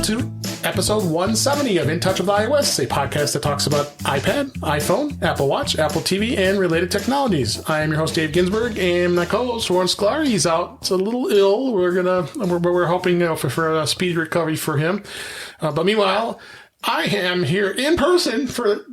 to episode 170 of In Touch with iOS, a podcast that talks about iPad, iPhone, Apple Watch, Apple TV, and related technologies. I am your host, Dave Ginsburg, and my co-host, Warren Sklar. He's out. It's a little ill. We're hoping for a speedy recovery for him. But meanwhile, I am here in person for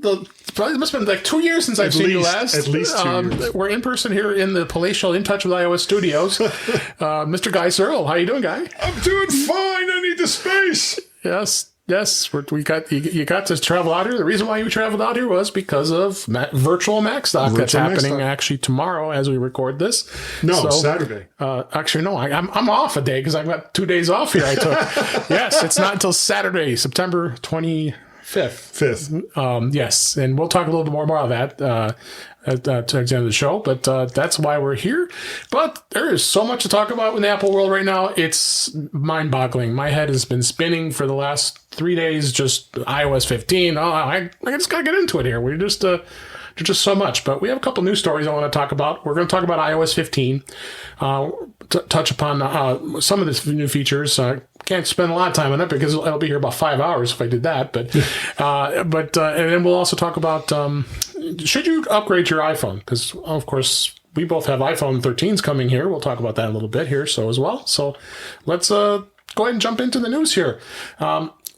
probably must have been like 2 years since I've seen you last. At least 2 years. We're in person here in the palatial In Touch with iOS studios. Mr. Guy Serle, how you doing, Guy? I'm doing fine. I need the space. Yes. You got to travel out here. The reason why you traveled out here was because of Virtual Macstock that's happening actually tomorrow as we record this. No, Saturday. Actually, no. I'm off a day because I've got 2 days off here. I took. Yes, it's not until Saturday, September 25th. Yes, and we'll talk a little bit more about that at the end of the show, but that's why we're here. But there is so much to talk about in the Apple world right now. It's mind-boggling. My head has been spinning for the last 3 days, just iOS 15. I just got to get into it here. We're just... there's just so much, but we have a couple news stories I want to talk about. We're going to talk about iOS 15, touch upon some of the new features. Can't spend a lot of time on it because it'll be here about 5 hours if I did that. But and then we'll also talk about should you upgrade your iPhone? Because of course we both have iPhone 13s coming here. We'll talk about that a little bit here, as well. So let's go ahead and jump into the news here.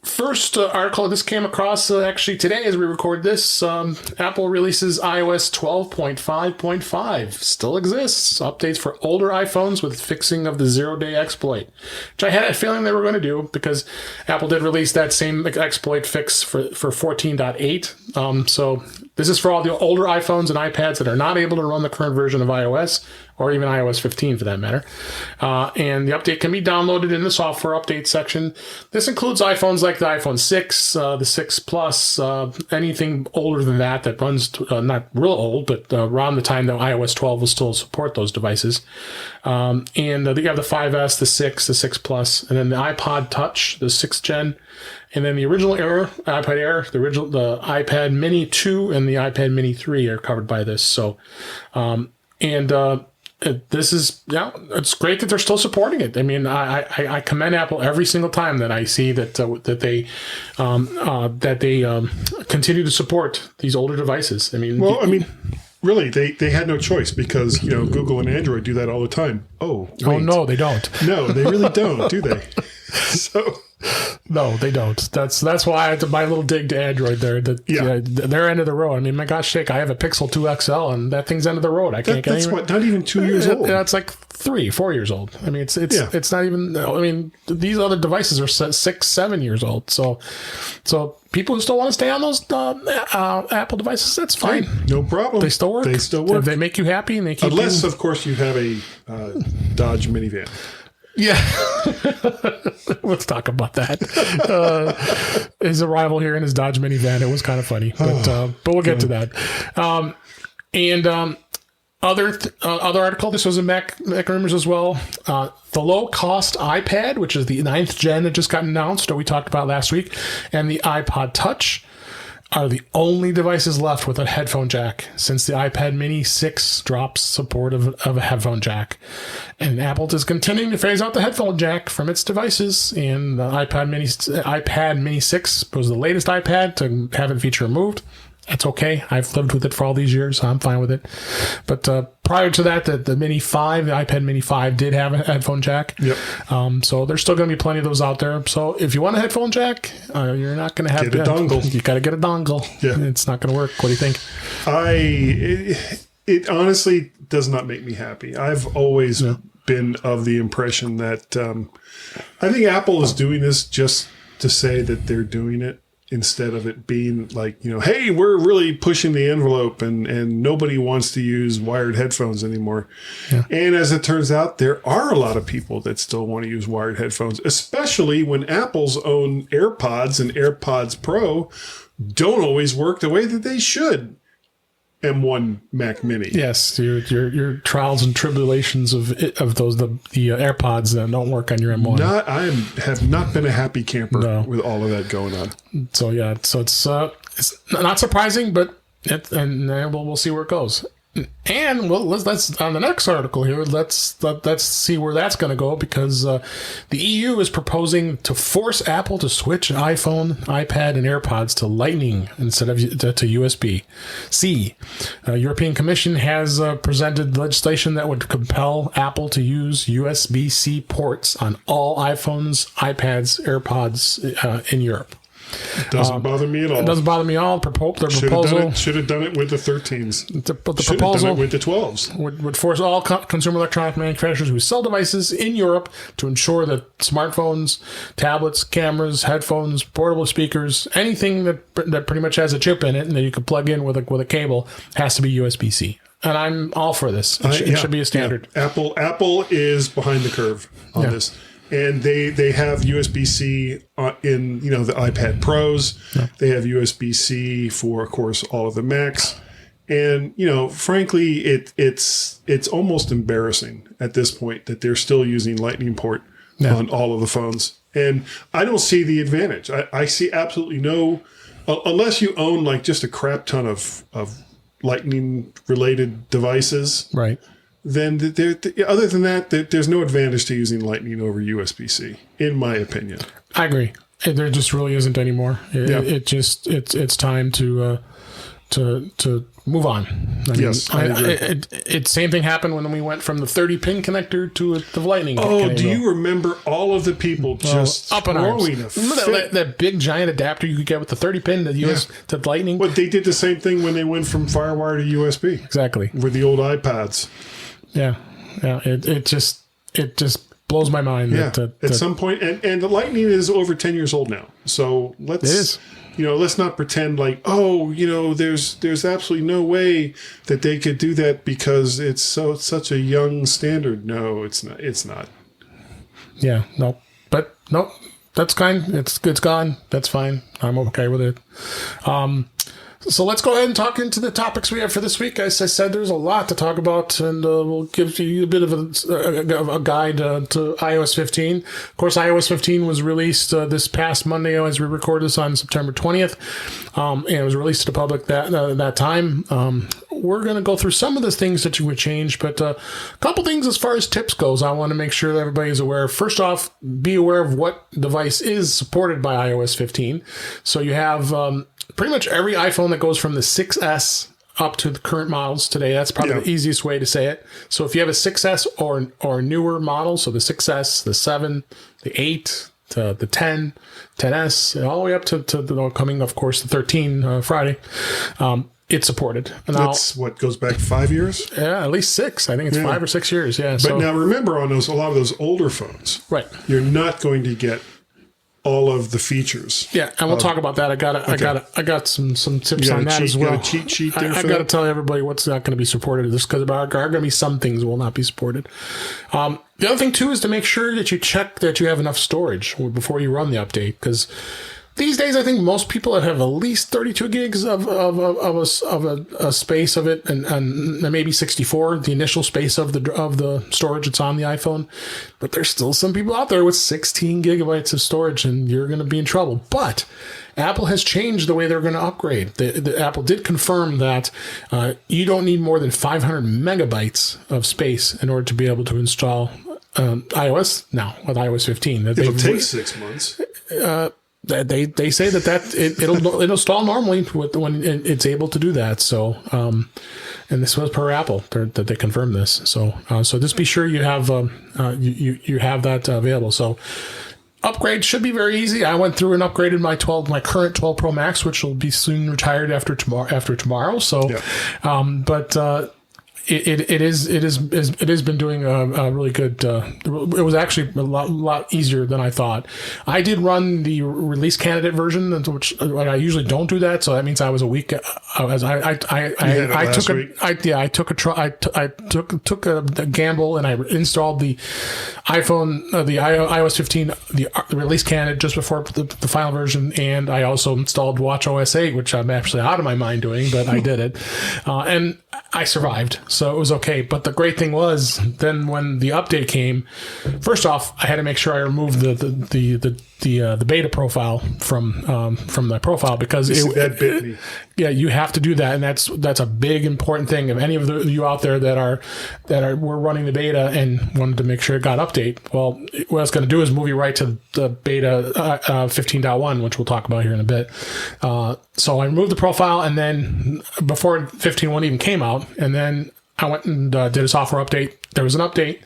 First article, this came across actually today as we record this. Apple releases iOS 12.5.5. Still exists. Updates for older iPhones with fixing of the zero-day exploit, which I had a feeling they were going to do because Apple did release that same exploit fix for 14.8. So this is for all the older iPhones and iPads that are not able to run the current version of iOS, or even iOS 15 for that matter. And the update can be downloaded in the software update section. This includes iPhones like the iPhone 6, the 6 Plus, anything older than that runs, not real old, but around the time that iOS 12 will still support those devices. And you have the 5S, the 6, the 6 Plus, and then the iPod Touch, the 6th gen, and then the original iPad Air, the iPad Mini 2, and the iPad Mini 3 are covered by this. So, this is, it's great that they're still supporting it. I mean, I commend Apple every single time that I see that they continue to support these older devices. I mean, really, they had no choice because Google and Android do that all the time. Oh no, they don't. No, they really don't, do they? So. No, they don't. That's why I had to buy a little dig to Android there. They're end of the road. I mean, my gosh, I have a Pixel 2 XL and that thing's end of the road. I can't get it. Not even 2 years old. It's like 3-4 years old. I mean, it's not even. I mean, these other devices are 6-7 years old. So people who still want to stay on those Apple devices, that's fine. Hey, no problem. They still work. If they make you happy and they keep unless, of course, you have a Dodge minivan. Yeah, let's talk about that. His arrival here in his Dodge minivan, it was kind of funny, but we'll get to that. Other article, this was in Mac Rumors as well. The low-cost iPad, which is the 9th gen that just got announced, that we talked about last week, and the iPod Touch are the only devices left with a headphone jack since the iPad Mini 6 drops support of a headphone jack. And Apple is continuing to phase out the headphone jack from its devices, and the iPad Mini 6 was the latest iPad to have that feature removed. That's okay. I've lived with it for all these years, so I'm fine with it. But prior to that, the Mini 5, the iPad Mini 5 did have a headphone jack. Yep. So there's still going to be plenty of those out there. So if you want a headphone jack, you're not going to have... Get a dongle. You got to get a dongle. Yeah. It's not going to work. What do you think? It honestly does not make me happy. I've always been of the impression that I think Apple is doing this just to say that they're doing it, instead of it being like, hey, we're really pushing the envelope and nobody wants to use wired headphones anymore. Yeah. And as it turns out, there are a lot of people that still want to use wired headphones, especially when Apple's own AirPods and AirPods Pro don't always work the way that they should. M1 Mac Mini. Yes, your trials and tribulations of those the AirPods that don't work on your M1. I have not been a happy camper with all of that going on. So it's not surprising, but we'll see where it goes. And well, let's on the next article here. Let's see where that's going to go, because the EU is proposing to force Apple to switch iPhone, iPad, and AirPods to Lightning instead of to USB-C. European Commission has presented legislation that would compel Apple to use USB-C ports on all iPhones, iPads, AirPods in Europe. It doesn't bother me at all. It doesn't bother me at all. Their proposal should have done it with the 13s. But the should proposal have done it with the 12s. would force all consumer electronic manufacturers who sell devices in Europe to ensure that smartphones, tablets, cameras, headphones, portable speakers, anything that pretty much has a chip in it and that you can plug in with a cable has to be USB-C. And I'm all for this. It should be a standard. Yeah. Apple is behind the curve on this. And they have USB-C in the iPad Pros. Yeah. They have USB-C for, of course, all of the Macs. And frankly, it's almost embarrassing at this point that they're still using Lightning port on all of the phones. And I don't see the advantage. I see absolutely no, unless you own like just a crap ton of Lightning related devices. Right. Then other than that, there's no advantage to using Lightning over USB-C, in my opinion. I agree. There just really isn't anymore. It's time to move on. Same thing happened when we went from the 30-pin connector to the Lightning. Oh, do you remember all of the people just up in arms? Remember that big giant adapter you could get with the 30-pin to Lightning? But they did the same thing when they went from FireWire to USB. Exactly. With the old iPads. Yeah. It just blows my mind. At some point, and the Lightning is over 10 years old now. So let's not pretend like, there's absolutely no way that they could do that because it's such a young standard. No, it's not. It's not. Yeah, no, but no, that's fine. It's gone. That's fine. I'm okay with it. So let's go ahead and talk into the topics we have for this week. As I said, there's a lot to talk about, and we'll give you a bit of a guide to iOS 15. Of course, iOS 15 was released this past Monday as we record this on September 20th, and it was released to the public that time. We're going to go through some of the things that you would change, but a couple things as far as tips goes, I want to make sure that everybody is aware. First off, be aware of what device is supported by iOS 15. So you have pretty much every iPhone that goes from the 6S up to the current models today. That's probably the easiest way to say it. So if you have a 6S or newer model, so the 6S, the 7, the 8, the 10, 10S, all the way up to the coming, of course, the 13 Friday, it's supported. And that's what goes back 5 years? Yeah, at least 6. I think it's 5 or 6 years. Yeah. But now remember, on a lot of those older phones, right, you're not going to get all of the features. Yeah, and we'll talk about that. I got some tips on that as well. You got a cheat sheet there? I got to tell everybody what's not going to be supported. Just because there are going to be some things that will not be supported. The other thing too is to make sure that you check that you have enough storage before you run the update, because these days I think most people have at least 32 gigs of a space of it, and maybe 64, the initial space of the storage that's on the iPhone. But there's still some people out there with 16 gigabytes of storage, and you're going to be in trouble. But Apple has changed the way they're going to upgrade. Apple did confirm that you don't need more than 500 megabytes of space in order to be able to install iOS now with iOS 15. It'll take 6 months. They say it'll install normally when it's able to do that. So, and this was per Apple that they confirmed this. So just be sure you have you have that available. So, upgrade should be very easy. I went through and upgraded my current 12 Pro Max, which will be soon retired after tomorrow. So, but. It has been doing a really good. It was actually a lot easier than I thought. I did run the release candidate version, which I usually don't do that. So that means I was a week. I took a gamble and I installed the iPhone, the iOS 15, the release candidate just before the final version, and I also installed WatchOS 8, which I'm actually out of my mind doing, but I did it, and I survived. So it was okay. But the great thing was then when the update came, first off, I had to make sure I removed the the beta profile from the profile, because that bit me. Yeah, you have to do that, and that's a big important thing. If any of you out there that were running the beta and wanted to make sure it got update, well, what it's going to do is move you right to the beta 15.1, which we'll talk about here in a bit. So I removed the profile, and then before 15.1 even came out, and then I went and did a software update. There was an update.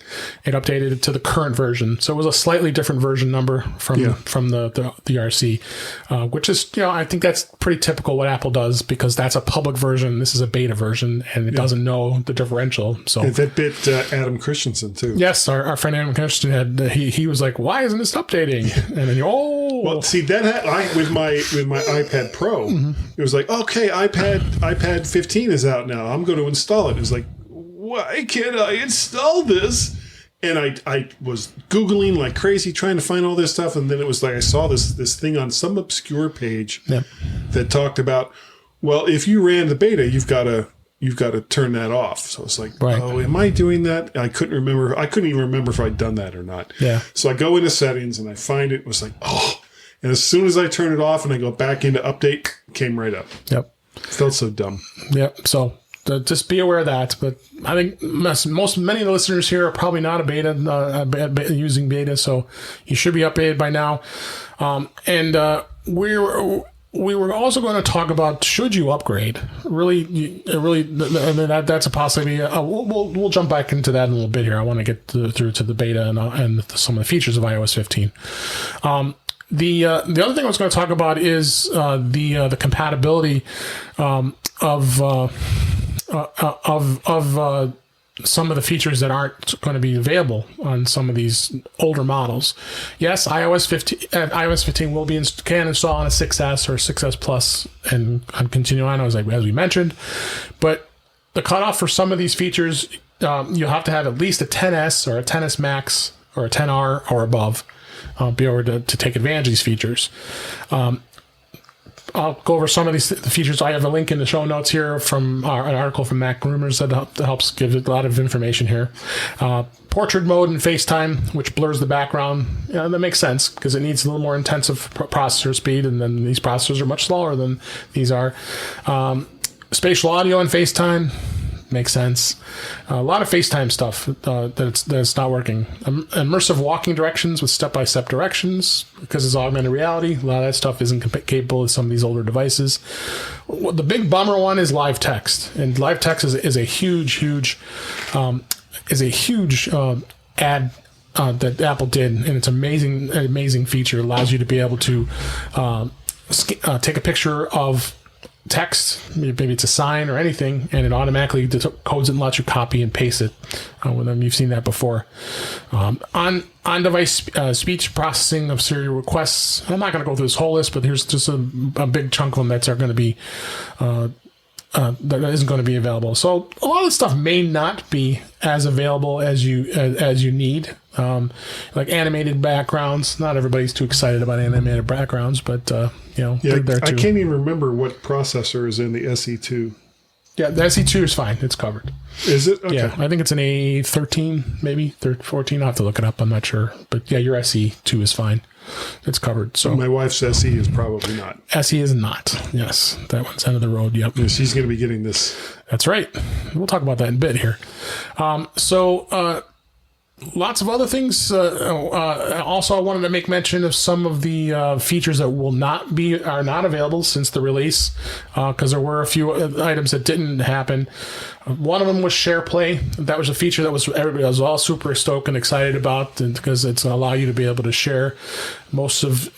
It updated it to the current version. So it was a slightly different version number from the RC, which is, I think that's pretty typical what Apple does, because that's a public version. This is a beta version, and it doesn't know the differential. So that bit Adam Christensen too. Yes, our friend Adam Christensen he was like, "Why isn't this updating?" And then well, see that with my iPad Pro, it was like, okay, iPad 15 is out now. I'm going to install it. It was like, why can't I install this? And I was Googling like crazy trying to find all this stuff. And then it was like I saw this thing on some obscure page that talked about, well, if you ran the beta, you've got to turn that off. So it's like, oh, am I doing that? I couldn't remember. I couldn't even remember if I'd done that or not. Yeah. So I go into settings and I find it. It was like, oh. And as soon as I turn it off and I go back into update, it came right up. Yep. Felt so dumb. Yep. So just be aware of that. But I think many of the listeners here are probably not a beta using beta, so you should be updated by now. And we were also going to talk about, should you upgrade? Really, I mean, that's a possibility. We'll jump back into that in a little bit here. I want to get through to the beta and some of the features of iOS 15. The other thing I was going to talk about is the compatibility of some of the features that aren't going to be available on some of these older models. Yes, iOS 15 will can install on a 6S or 6S Plus and continue on as we mentioned. But the cutoff for some of these features, you'll have to have at least a 10S or a 10S Max or a 10R or above. Be able to take advantage of these features. I'll go over some of the features. I have a link in the show notes here from an article from Mac Rumors that helps give a lot of information here. Portrait mode in FaceTime, which blurs the background. That makes sense because it needs a little more intensive processor speed, and then these processors are much slower than these are. Spatial audio in FaceTime. Makes sense. A lot of FaceTime stuff that's not working. Immersive walking directions with step-by-step directions because it's augmented reality. A lot of that stuff isn't capable of some of these older devices. The big bummer one is live text, and live text is a huge ad that Apple did, and it's an amazing feature. It allows you to be able to take a picture of text, maybe it's a sign or anything, and it automatically codes it and lets you copy and paste it. You've seen that before. On-device speech processing of serial requests. I'm not going to go through this whole list, but here's just a big chunk of them that are going to be that isn't going to be available. So a lot of the stuff may not be as available as you need. Like animated backgrounds. Not everybody's too excited about animated backgrounds, but they're there too. I can't even remember what processor is in the SE2. Yeah, the SE2 is fine. It's covered. Is it? Okay. Yeah, I think it's an A13, maybe 14. I'll have to look it up. I'm not sure. But yeah, your SE2 is fine. It's covered. So my wife's SE is probably not. SE is not. Yes, that one's end of the road. Yep. Yeah, she's going to be getting this. That's right. We'll talk about that in a bit here. Lots of other things. Also, I wanted to make mention of some of the features that are not available since the release, because there were a few items that didn't happen. One of them was SharePlay. That was a feature that everybody was all super stoked and excited about, because it's going to allow you to be able to share most of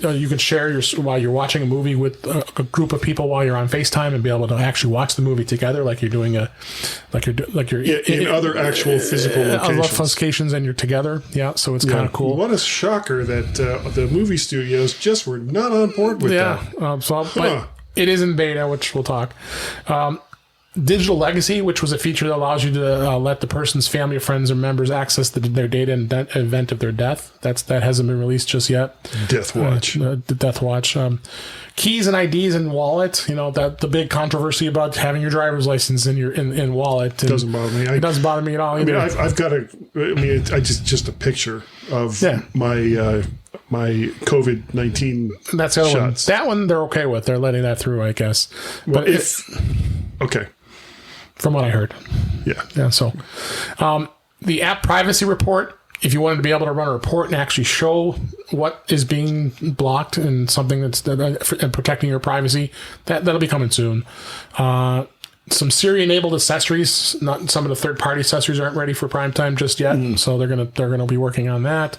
you can share while you're watching a movie with a group of people while you're on FaceTime and be able to actually watch the movie together, like you're doing in other actual physical locations. And you're together. Yeah, so it's kind of cool. What a shocker that the movie studios just were not on board with that. But it is in beta, which we'll talk. Digital Legacy, which was a feature that allows you to let the person's family, friends, or members access their data in the event of their death. That hasn't been released just yet. Death Watch. The Death Watch. Keys and IDs in Wallet. The big controversy about having your driver's license in Wallet. It doesn't bother me. It doesn't bother me at all either. I've got it's just a picture of my COVID-19 That's the other shots. one. That one they're okay with. They're letting that through, I guess. Well, But okay. from what I heard. Yeah. So the app privacy report, if you wanted to be able to run a report and actually show what is being blocked and something that's and protecting your privacy, that'll be coming soon. Some Siri-enabled accessories, not some of the third-party accessories aren't ready for prime time just yet, so they're gonna be working on that.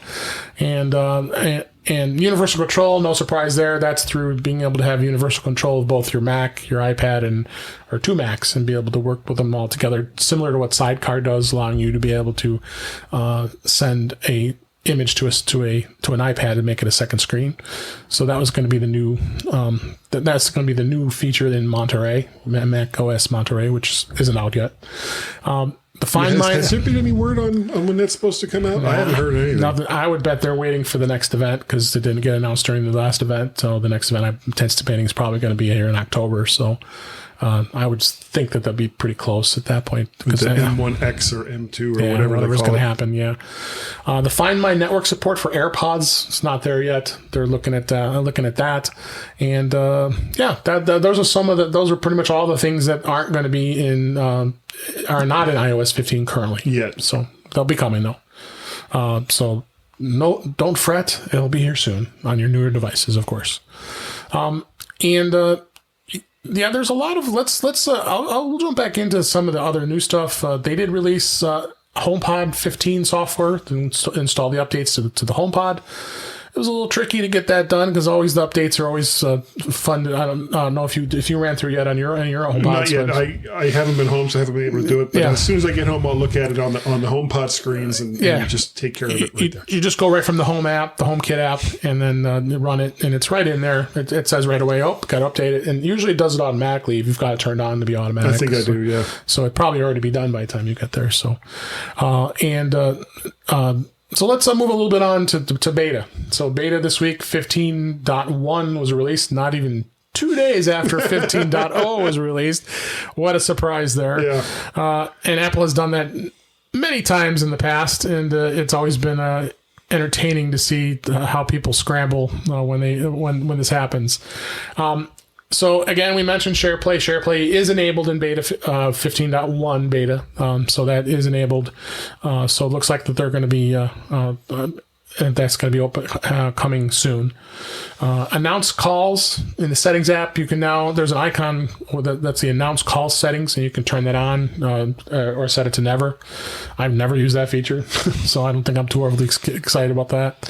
And universal control, no surprise there. That's through being able to have universal control of both your Mac, your iPad, or two Macs, and be able to work with them all together, similar to what Sidecar does, allowing you to be able to send a image to an iPad and make it a second screen. So that was going to be the new that's going to be the new feature in Monterey, Mac OS Monterey, which isn't out yet. The Find My... Has there been any word on when that's supposed to come out? I haven't heard anything. Nothing. I would bet they're waiting for the next event because it didn't get announced during the last event. So the next event I'm anticipating is probably going to be here in October. So I would think that that'd be pretty close at that point. The M1X or M2 or whatever's going to happen. Yeah. The Find My network support for AirPods, it's not there yet. They're looking at that, and those are some of the. Those are pretty much all the things that aren't going to be are not in iOS 15 currently yet. So they'll be coming though. So no, don't fret. It'll be here soon on your newer devices, of course. Yeah, there's a lot of I'll jump back into some of the other new stuff. They did release HomePod 15 software to install the updates to the HomePod. It was a little tricky to get that done because always the updates are always fun. I don't know if you ran through yet on your HomePod. Not yet. I haven't been home, so I haven't been able to do it. But as soon as I get home, I'll look at it on the HomePod screens and just take care of it right there. You just go right from the Home app, the HomeKit app, and then run it, and it's right in there. It says right away, got to update it, and usually it does it automatically if you've got it turned on to be automatic. I think I do, yeah. So it'd probably already be done by the time you get there. So, So let's move a little bit on to beta. So beta this week, 15.1 was released, not even 2 days after 15.0 was released. What a surprise there. Yeah. And Apple has done that many times in the past, and it's always been entertaining to see how people scramble when this happens. So again, we mentioned SharePlay. SharePlay is enabled in beta 15.1 beta, so that is enabled. So it looks like that they're going to be that's going to be open coming soon. Announce calls in the settings app. You can now there's an icon that's the announce call settings, and you can turn that on or set it to never. I've never used that feature, so I don't think I'm too overly excited about that.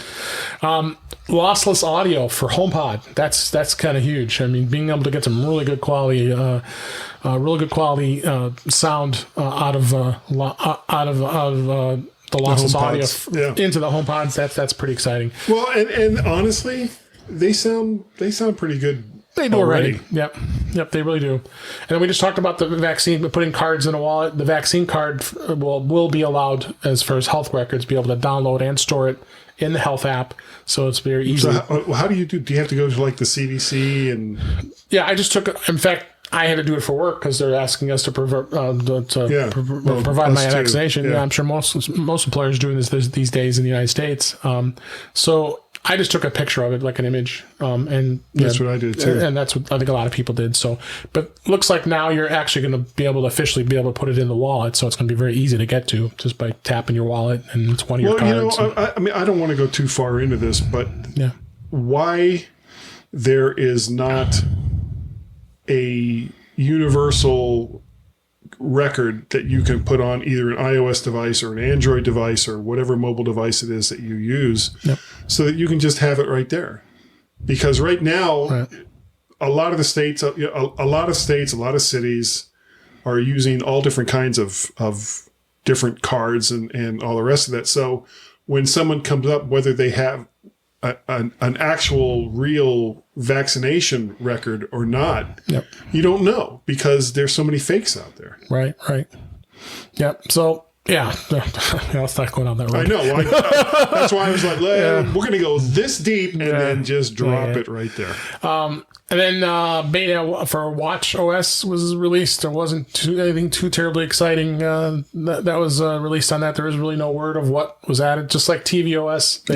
Lossless audio for HomePod. That's kind of huge. I mean, being able to get some really good quality, sound out of the lossless audio into the HomePods. That's pretty exciting. Well, and honestly, they sound pretty good. They do already. Yep, they really do. And then we just talked about the vaccine, putting cards in a wallet. The vaccine card will be allowed, as far as health records, be able to download and store it in the health app, so it's very easy. So how do you do? Do you have to go to like the CDC and? Yeah, I just took. In fact, I had to do it for work because they're asking us to provide my vaccination. Yeah, I'm sure most employers are doing this these days in the United States. So I just took a picture of it, like an image, and that's what I did too. And that's what I think a lot of people did. So, but looks like now you're actually going to be able to officially be able to put it in the wallet. So it's going to be very easy to get to just by tapping your wallet, and it's one of your cards. I mean, I don't want to go too far into this, but why there is not a universal record that you can put on either an iOS device or an Android device or whatever mobile device it is that you use, so that you can just have it right there. Because right now, a lot of states, a lot of cities are using all different kinds of different cards and all the rest of that. So when someone comes up, whether they have an actual real vaccination record or not, you don't know because there's so many fakes out there. Right. Yep. So let's not go down that road. I know. That's why I was like, we're going to go this deep and then just drop it right there. And then beta for Watch OS was released. There wasn't anything too terribly exciting that was released on that. There was really no word of what was added. Just like tvOS,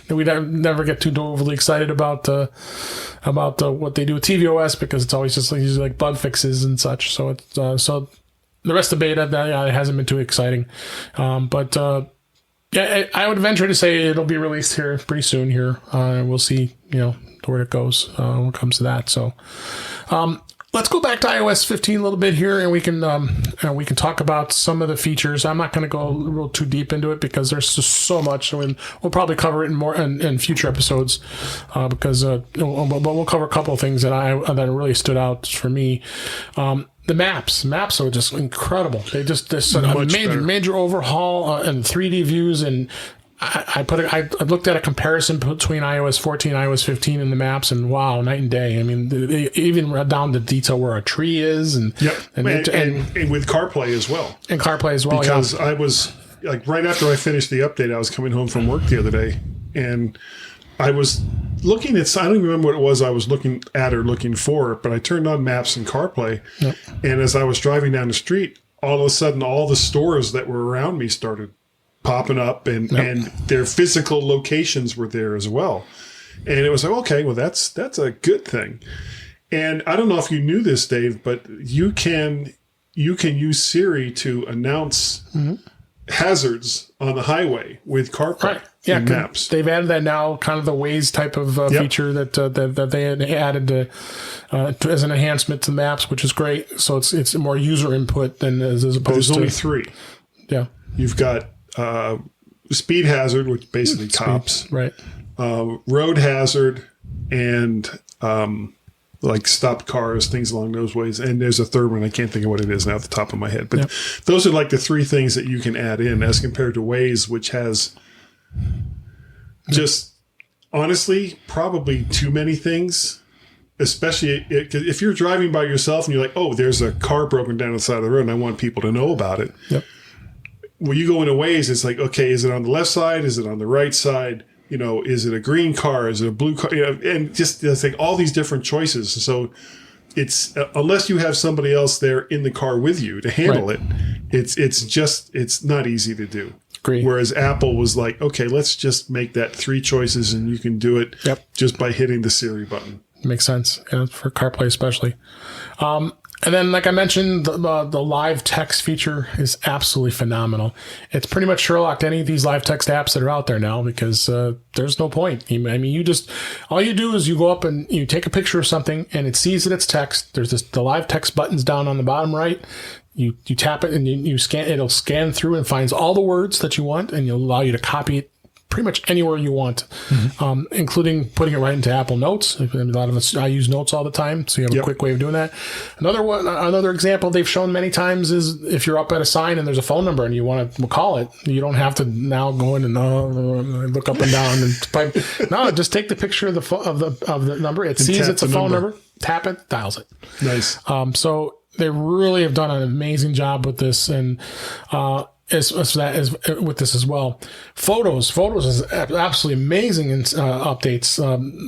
we never get too overly excited about what they do with tvOS because it's always just usually like bug fixes and such. So it's so the rest of beta it hasn't been too exciting, but. Yeah, I would venture to say it'll be released here pretty soon. Here, we'll see. Where it goes when it comes to that. So, let's go back to iOS 15 a little bit here, and we can talk about some of the features. I'm not going to go real too deep into it because there's just so much. I mean, we'll probably cover it in future episodes because we'll cover a couple of things that really stood out for me. The maps are just incredible. This major overhaul and 3D views, and I looked at a comparison between iOS 14 and iOS 15 in the maps, and wow, night and day. I mean, they even down to detail where a tree is, and with CarPlay as well. And CarPlay as well, because I was like right after I finished the update, I was coming home from work the other day, and I was looking at, I don't even remember what it was I was looking at or looking for, but I turned on Maps and CarPlay, and as I was driving down the street, all of a sudden, all the stores that were around me started popping up, and their physical locations were there as well. And it was like, okay, well, that's a good thing. And I don't know if you knew this, Dave, but you can use Siri to announce hazards on the highway with CarPlay. Right. Yeah, Maps. They've added that now, kind of the Waze type of feature that they had added as an enhancement to Maps, which is great. So it's more user input than as opposed to. There's only three. Yeah, you've got speed hazard, which basically cops, right? Road hazard, and like stopped cars, things along those ways. And there's a third one. I can't think of what it is now at the top of my head. But those are like the three things that you can add in as compared to Waze, which has just honestly probably too many things, especially if you're driving by yourself and you're like, oh, there's a car broken down the side of the road and I want people to know about it. Yep. When you go into Waze, it's like, okay, is it on the left side? Is it on the right side? Is it a green car? Is it a blue car? And just it's like all these different choices. So it's unless you have somebody else there in the car with you to handle it, it's not easy to do. Agree. Whereas Apple was like, okay, let's just make that three choices and you can do it just by hitting the Siri button. Makes sense, for CarPlay especially. And then, like I mentioned, the live text feature is absolutely phenomenal. It's pretty much Sherlocked any of these live text apps that are out there now because there's no point. I mean, all you do is you go up and you take a picture of something and it sees that it's text. There's the live text buttons down on the bottom right. You tap it and you scan. It'll scan through and finds all the words that you want, and it'll allow you to copy it pretty much anywhere you want, including putting it right into Apple Notes. A lot of us, I use Notes all the time, so you have a quick way of doing that. Another example they've shown many times is if you're up at a sign and there's a phone number and you want to call it, you don't have to now go in and look up and down and type. No, just take the picture of the number. It sees it's a phone number. Tap it, dials it. Nice. So they really have done an amazing job with this, and with this as well. Photos is absolutely amazing in updates.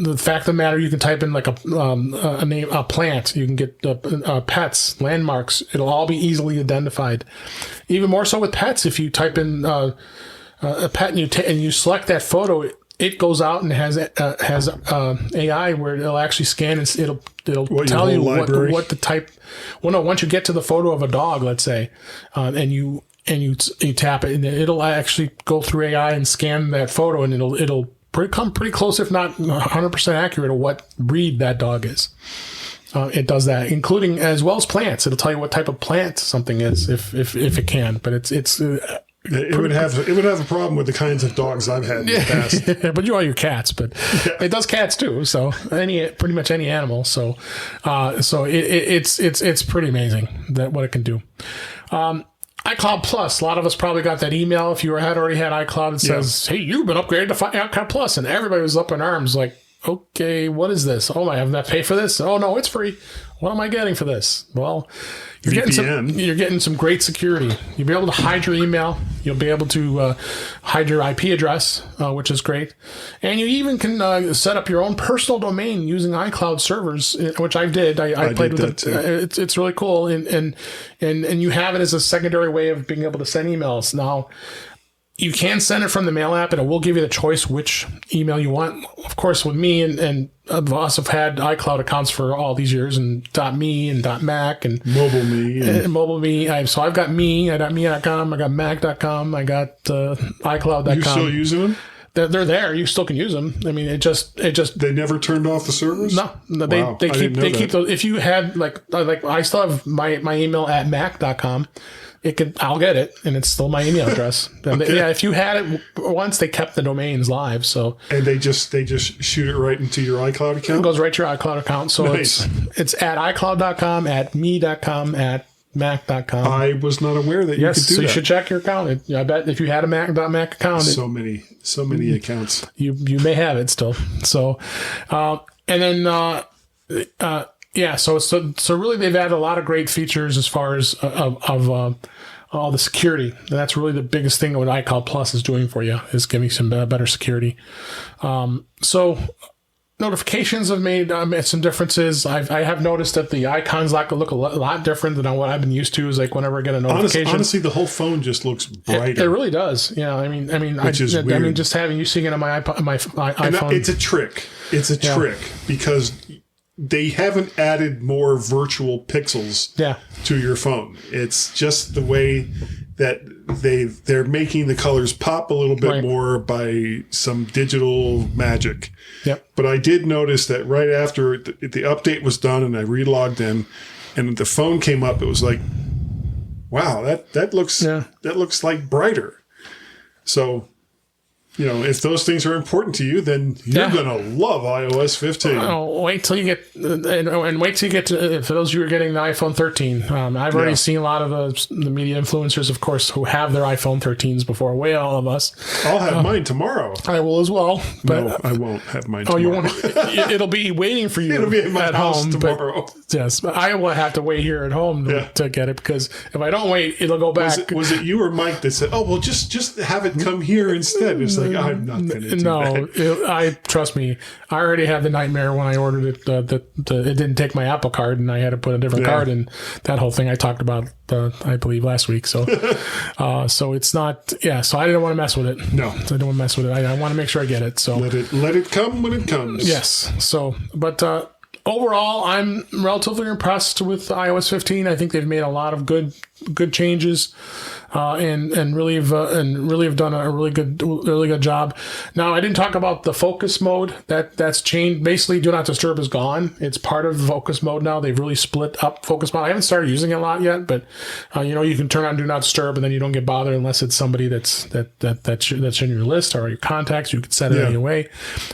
The fact of the matter, you can type in like a name, a plant. You can get pets, landmarks. It'll all be easily identified. Even more so with pets, if you type in a pet and you select that photo, it goes out and has AI where it'll actually scan and it'll tell you what the type. Well, no, once you get to the photo of a dog, let's say, and you tap it, and it'll actually go through AI and scan that photo, and it'll come pretty close, if not 100% accurate, of what breed that dog is. It does that, including as well as plants. It'll tell you what type of plant something is, if it can. But it's. It would have a problem with the kinds of dogs I've had in the past. But you are your cats, but it does cats too. So pretty much any animal. So it's pretty amazing that what it can do. iCloud Plus. A lot of us probably got that email if you had already had iCloud. It says, "Hey, you've been upgraded to iCloud Plus," and everybody was up in arms like, "Okay, what is this? Oh, I have to pay for this? Oh no, it's free. What am I getting for this?" Well, you're getting some great security. You'll be able to hide your email. You'll be able to hide your IP address, which is great. And you even can set up your own personal domain using iCloud servers, which I did. I played with it. Too. It's really cool. And you have it as a secondary way of being able to send emails. Now, you can send it from the mail app, and it will give you the choice which email you want. Of course, with me and us have had iCloud accounts for all these years, and .me and .mac and Mobile Me. And Mobile Me. So I've got me. I got me.com. I got mac.com. I got iCloud.com. You still using them? They're there. You still can use them. I mean, it just they never turned off the servers. No, wow. they keep those. If you had like I still have my email at mac.com. I'll get it, and it's still my email address. Okay. Yeah, if you had it once, they kept the domains live. So and they just shoot it right into your iCloud account. It goes right to your iCloud account. So nice. it's at iCloud.com, at me.com, at mac.com. I was not aware that you could do that. So you should check your account. I bet if you had a mac.mac account, so many accounts. You may have it still. So, and then. Yeah, so really they've added a lot of great features as far as of all the security. And that's really the biggest thing what iCloud Plus is doing for you, is giving some better security. So notifications have made some differences. I have noticed that the icons look a lot different than what I've been used to. Is like whenever I get a notification. Honestly, the whole phone just looks brighter. It really does. Yeah, I mean, which is weird. I mean, just having you seeing it on my iPhone. It's a trick. It's a trick because they haven't added more virtual pixels to your phone. It's just the way that they're making the colors pop a little bit more by some digital magic. Yep. But I did notice that right after the update was done and I relogged in and the phone came up, it was like, wow, that looks like brighter. So, if those things are important to you, then you're going to love iOS 15. Oh, wait till you get, and wait till you get to, for those of you who are getting the iPhone 13. I've already seen a lot of the media influencers, of course, who have their iPhone 13s before way all of us. I'll have mine tomorrow. I will as well. But no, I won't have mine tomorrow. You won't? It'll be waiting for you. It'll be at my house home tomorrow. Yes, but I will have to wait here at home to get it, because if I don't wait, it'll go back. Was it you or Mike that said, "Oh, well, just have it come here instead"? It's like, I'm not going to do that. Trust me. I already had the nightmare when I ordered it. It didn't take my Apple card, and I had to put a different card in. That whole thing I talked about, I believe, last week. So, so it's not. Yeah. So I didn't want to mess with it. No, so I don't want to mess with it. I want to make sure I get it. So let it come when it comes. Yes. So, but. Overall, I'm relatively impressed with iOS 15. I think they've made a lot of good changes, and really have done a really good job. Now, I didn't talk about the focus mode. That's changed. Basically, Do Not Disturb is gone. It's part of focus mode now. They've really split up focus mode. I haven't started using it a lot yet, but you can turn on Do Not Disturb, and then you don't get bothered unless it's somebody that's in your list or your contacts. You can set it anyway.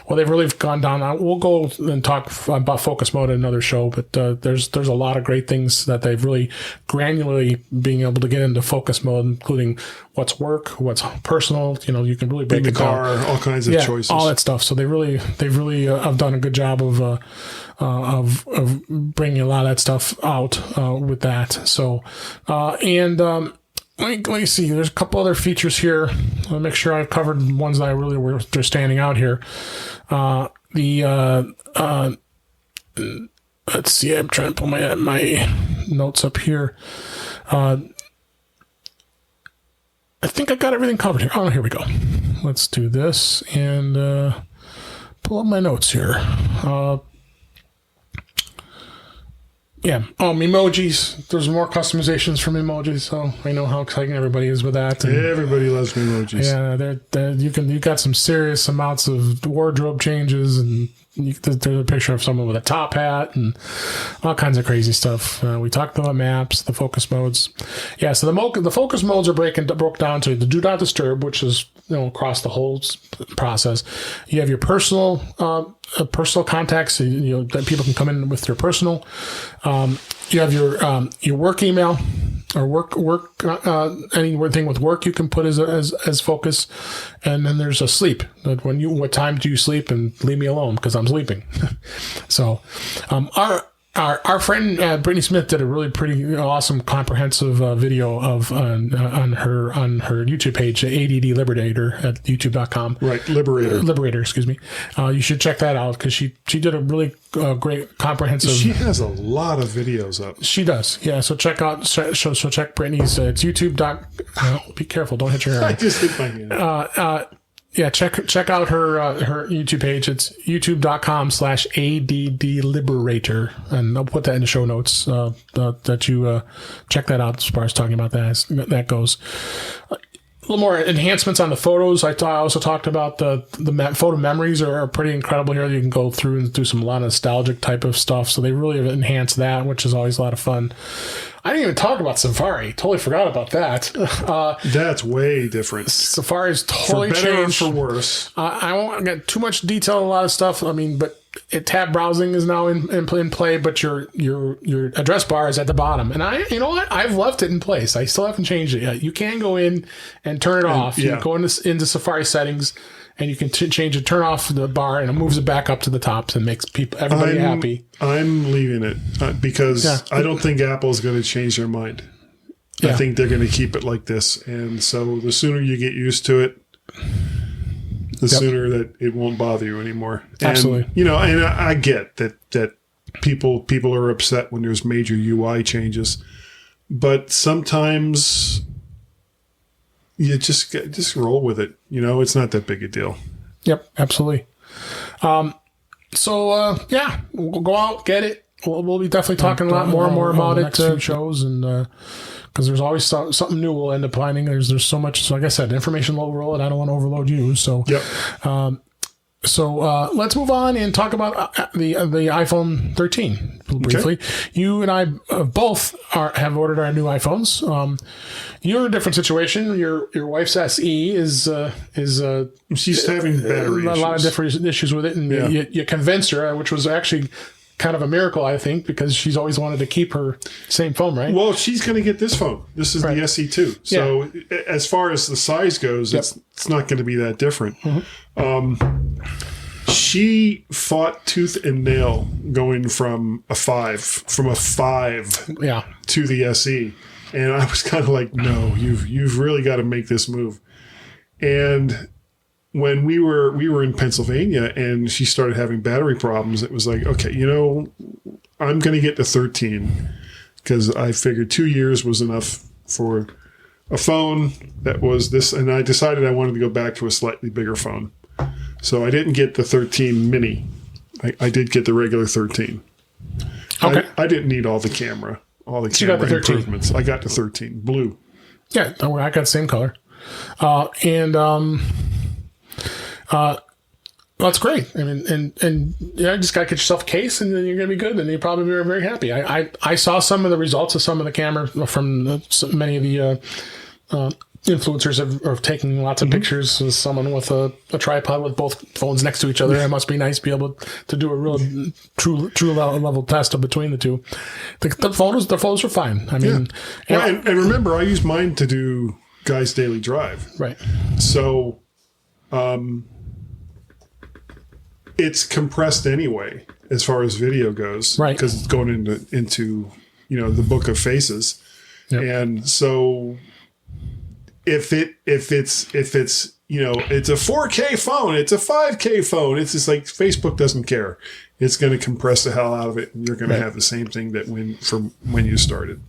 Well, they've really gone down. We'll go and talk about focus mode in another show, but there's a lot of great things that they've really granularly being able to get into focus mode, including what's work, what's personal. You can really break in the it car, down. all kinds of choices, all that stuff. So they've really have done a good job of bringing a lot of that stuff out with that. So let me see. There's a couple other features here. I'll make sure I've covered ones that I really they're standing out here. Let's see. I'm trying to pull my notes up here. I think I got everything covered here. Oh, here we go. Let's do this and pull up my notes here. Emojis. There's more customizations from emojis, so I know how exciting everybody is with that. And everybody loves emojis. Yeah, you got some serious amounts of wardrobe changes, and there's a picture of someone with a top hat and all kinds of crazy stuff. We talked about maps, the focus modes. Yeah, so the focus modes are broke down to the Do Not Disturb, which is across the whole process. You have your personal contacts, that people can come in with their personal. You have your work email or work anything with work you can put as focus, and then there's a sleep. What time do you sleep, and leave me alone because I'm sleeping. So Our friend Brittany Smith did a really pretty awesome comprehensive video of on her YouTube page, ADD Liberator at youtube.com. Right, Liberator, excuse me. You should check that out because she did a really great comprehensive. She has a lot of videos up. She does, yeah. So check out check Brittany's. It's YouTube. Be careful, don't hit your hair. I just hit my hand. Yeah, check out her YouTube page. It's youtube.com/ADDLiberator. And I'll put that in the show notes that you check that out as far as talking about that goes. A little more enhancements on the photos. I also talked about the photo memories are pretty incredible here. You can go through and do a lot of nostalgic type of stuff. So they really have enhanced that, which is always a lot of fun. I didn't even talk about Safari. Totally forgot about that. That's way different. Safari's totally for better changed. Or for worse. I won't get too much detail on a lot of stuff. I mean, but tab browsing is now in play, but your address bar is at the bottom. And you know what? I've left it in place. I still haven't changed it yet. You can go in and turn it off. Yeah. You go into Safari settings, and you can change it, turn off the bar, and it moves it back up to the top and makes everybody happy. I'm leaving it because I don't think Apple's going to change their mind. Yeah. I think they're going to keep it like this. And so the sooner you get used to it, the sooner that it won't bother you anymore. And, absolutely. You know, and I get that people are upset when there's major UI changes, but sometimes you just roll with it. You know, it's not that big a deal. Yep, absolutely. So we'll go out, get it. We'll be definitely talking a lot more and more about it next few shows, and because there's always something new we'll end up finding. There's so much. So like I said, information overload. I don't want to overload you. So So let's move on and talk about the iPhone 13 briefly. Okay. You and I both have ordered our new iPhones. You're in a different situation. Your wife's SE is she's having battery issues. A lot of different issues with it, and you convinced her, which was actually kind of a miracle, I think, because she's always wanted to keep her same phone, right? Well, she's going to get this phone. This is the SE2. So as far as the size goes, it's not going to be that different. Mm-hmm. She fought tooth and nail going from a 5 to the SE. And I was kind of like, no, you've really got to make this move. And when we were in Pennsylvania and she started having battery problems, it was like, okay, I'm going to get the 13 because I figured 2 years was enough for a phone that was this. And I decided I wanted to go back to a slightly bigger phone. So I didn't get the 13 mini. I did get the regular 13. Okay. I didn't need all the camera improvements. I got the 13 blue. Yeah, I got the same color. That's great. I mean, and you just got to get yourself a case, and then you're going to be good, and you'll probably be very, very happy. I saw some of the results of some of the camera from many of the influencers are taking lots of pictures of someone with a tripod with both phones next to each other. It must be nice to be able to do a real true level test of between the two. The photos are fine. I mean, and remember, I use mine to do Guy's daily drive. Right. So, it's compressed anyway as far as video goes, right? Because it's going into the book of faces, and so. If it's it's a 4K phone, it's a 5K phone, it's just like Facebook doesn't care. It's going to compress the hell out of it, and you're going to have the same thing that when you started.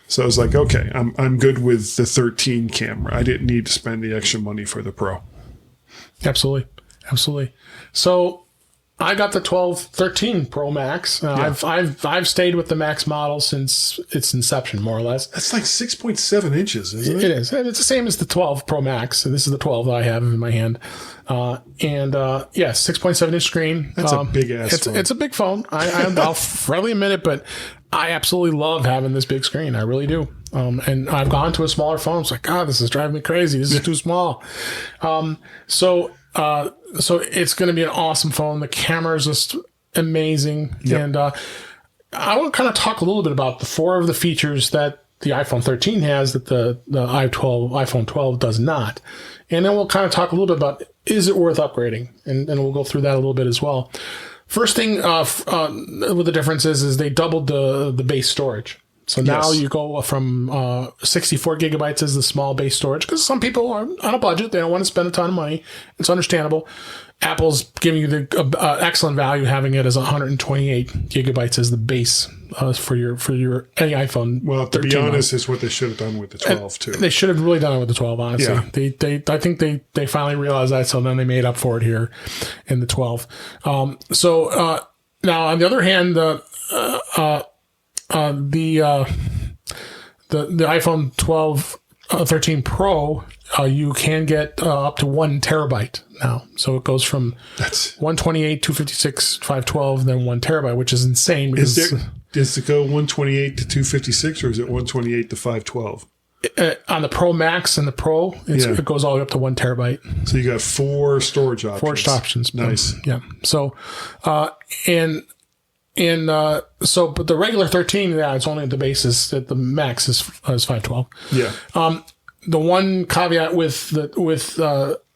So I was like, okay, I'm good with the 13 camera. I didn't need to spend the extra money for the Pro. Absolutely. So I got the 13 Pro Max. I've stayed with the Max model since its inception, more or less. That's like 6.7 inches, isn't it? It is. It's the same as the 12 Pro Max. And this is the 12 that I have in my hand. 6.7 inch screen. That's a big ass phone. It's a big phone. I'll readily admit it, but I absolutely love having this big screen. I really do. And I've gone to a smaller phone. It's like, God, this is driving me crazy. This is too small. So it's going to be an awesome phone. The camera is just amazing. Yep. And I want to kind of talk a little bit about the 4 of the features that the iPhone 13 has that the iPhone 12 does not. And then we'll kind of talk a little bit about, is it worth upgrading? And we'll go through that a little bit as well. First thing with the difference is they doubled the base storage. So now you go from 64 gigabytes as the small base storage, because some people are on a budget. They don't want to spend a ton of money. It's understandable. Apple's giving you the excellent value having it as 128 gigabytes as the base for your any iPhone. Well, to be honest, is what they should have done with the 12 too. They should have really done it with the 12. Honestly, Yeah. I think they finally realized that, so then they made up for it here in the 12. Now on the other hand, the iPhone 12, 13 Pro, you can get up to 1 terabyte now. So it goes from 128, 256, 512, then 1 terabyte, which is insane. Because does it go 128 to 256, or is it 128 to 512? On the Pro Max and the Pro, it goes all the way up to 1 terabyte. So you got 4 storage options. 4 options. Nice. Yeah. So, but the regular 13, it's only the basis that the max is 512. Yeah. The one caveat with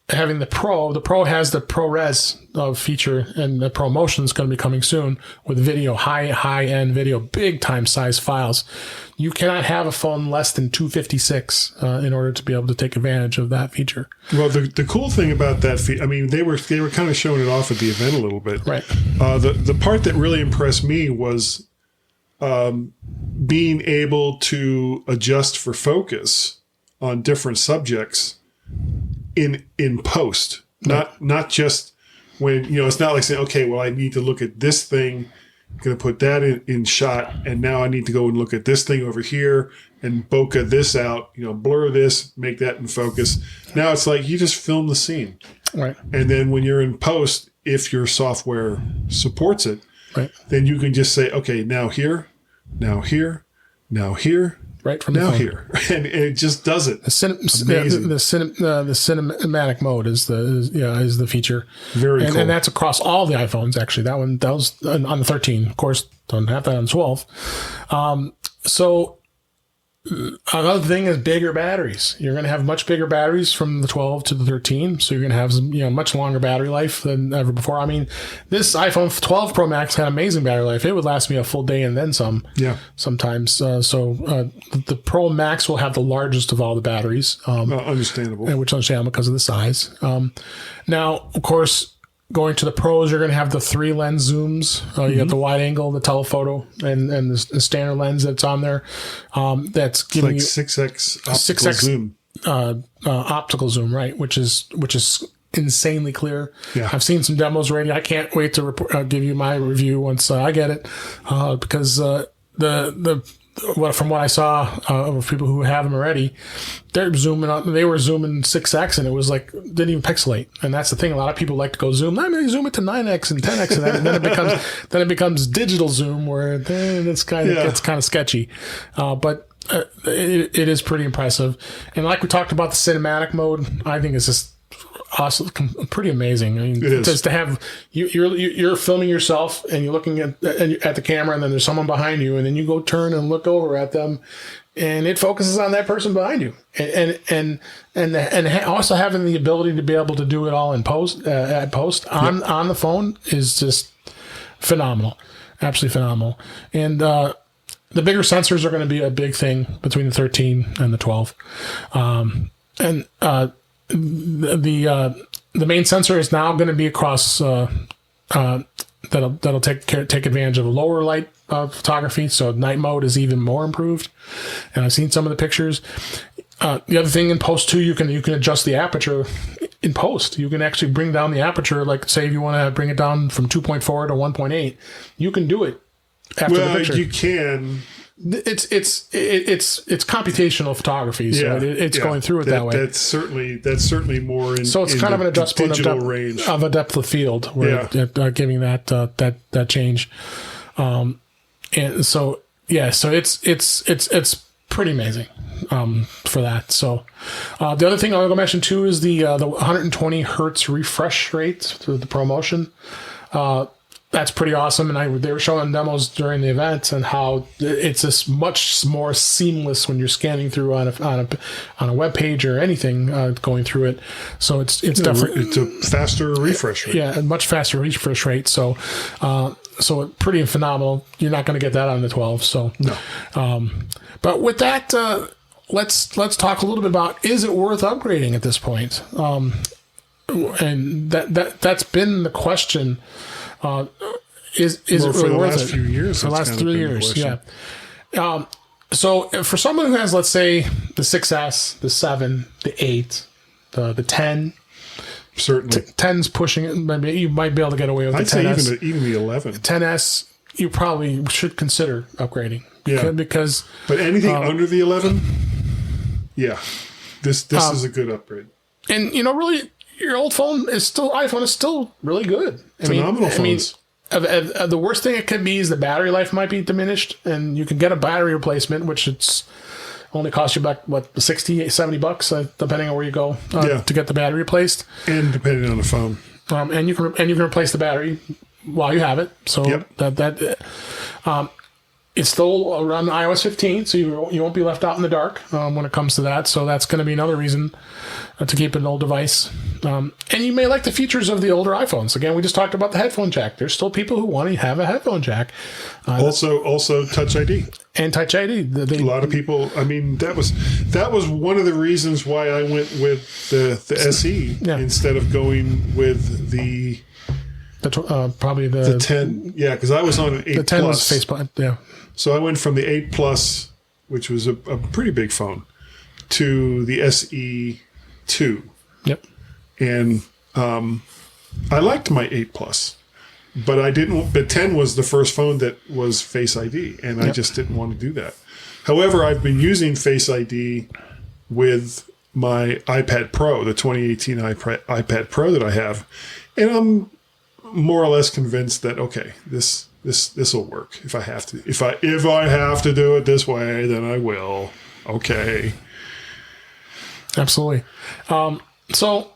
having the Pro has the ProRes feature, and the Pro Motion is going to be coming soon with video, high end video, big time size files. You cannot have a phone less than 256 in order to be able to take advantage of that feature. Well, the cool thing about that, they were kind of showing it off at the event a little bit. Right. The part that really impressed me was being able to adjust for focus on different subjects in post, not just when, it's not like saying, okay, well, I need to look at this thing, I'm going to put that in shot, and now I need to go and look at this thing over here and bokeh this out, blur this, make that in focus. Now it's like you just film the scene. Right. And then when you're in post, if your software supports it, right, then you can just say, okay, now here, now here, now here, right from now the here, and it just does it. The cinematic mode is the feature. Very cool, and that's across all the iPhones. Actually, that was on the 13. Of course, don't have that on 12. So another thing is bigger batteries. You're going to have much bigger batteries from the 12 to the 13, so you're going to have some, much longer battery life than ever before. I mean, this iPhone 12 Pro Max had amazing battery life. It would last me a full day and then some. Yeah. Sometimes. The Pro Max will have the largest of all the batteries. Understandable. Which is understandable because of the size. Now, of course, going to the Pros, you're going to have the 3 lens zooms. You got the wide angle, the telephoto, and the standard lens that's on there. That's giving you 6x optical zoom. Optical zoom, right? Which is insanely clear. Yeah. I've seen some demos already. I can't wait to give you my review once I get it, because from what I saw of people who have them already, they're zooming up. They were zooming 6x, and it was like didn't even pixelate. And that's the thing. A lot of people like to go zoom. I mean, zoom it to 9x and 10x, and then it becomes digital zoom, where then it's gets kind of sketchy. But it is pretty impressive. And like we talked about, the cinematic mode, I think is just awesome, pretty amazing. I mean, just to have you're filming yourself and you're looking at the camera, and then there's someone behind you, and then you go turn and look over at them, and it focuses on that person behind you, and also having the ability to be able to do it all in post on the phone is just phenomenal, absolutely phenomenal. And the bigger sensors are going to be a big thing between the 13 and the 12, the main sensor is now going to be across that'll take advantage of lower light photography, so night mode is even more improved, and I've seen some of the pictures. The other thing in post too, you can adjust the aperture in post. You can actually bring down the aperture, like say if you want to bring it down from 2.4 to 1.8, you can do it after the picture. You can. It's computational photography, so it's going through it that way. That's certainly more in. So it's kind of an adjustment of a depth of field, where giving that change, and so it's pretty amazing for that. So the other thing I'm going to mention too is the 120 hertz refresh rate through the ProMotion. that's pretty awesome. And they were showing demos during the event and how it's just much more seamless when you're scanning through on a web page or anything going through it. So it's definitely it's a faster refresh rate. Yeah, a much faster refresh rate. So pretty phenomenal. You're not going to get that on the 12. So no. But with that, let's talk a little bit about, is it worth upgrading at this point? And that's been the question. Is it really worth it? For the last few years. For the last 3 years, yeah. So for someone who has, let's say, the 6S, the 7, the 8, the 10, certainly 10's pushing it. Maybe you might be able to get away with I'd the 10S. say even the 11. 10S, you probably should consider upgrading. Yeah. Because but anything under the 11, yeah, this is a good upgrade. And really, your old iPhone is still really good. Phenomenal phones. The worst thing it could be is the battery life might be diminished, and you can get a battery replacement, which it's only cost you about $60-$70 depending on where you go to get the battery replaced, and depending on the phone. And you can replace the battery while you have it. So yep. It's still around iOS 15, so you won't be left out in the dark when it comes to that. So that's going to be another reason to keep an old device. And you may like the features of the older iPhones. Again, we just talked about the headphone jack. There's still people who want to have a headphone jack. Also Touch ID. And Touch ID. A lot of people. I mean, that was one of the reasons why I went with the SE instead of going with the probably the 10. Yeah, because I was on an 8 the 10 Plus. was Facebook. Yeah. So I went from the 8 Plus, which was a pretty big phone, to the SE 2. Yep. And I liked my 8 Plus, but I didn't. But 10 was the first phone that was Face ID, and I just didn't want to do that. However, I've been using Face ID with my iPad Pro, the 2018 iPad Pro that I have, and I'm more or less convinced that this will work. If I have to, if I have to do it this way, then I will. Okay. Absolutely. So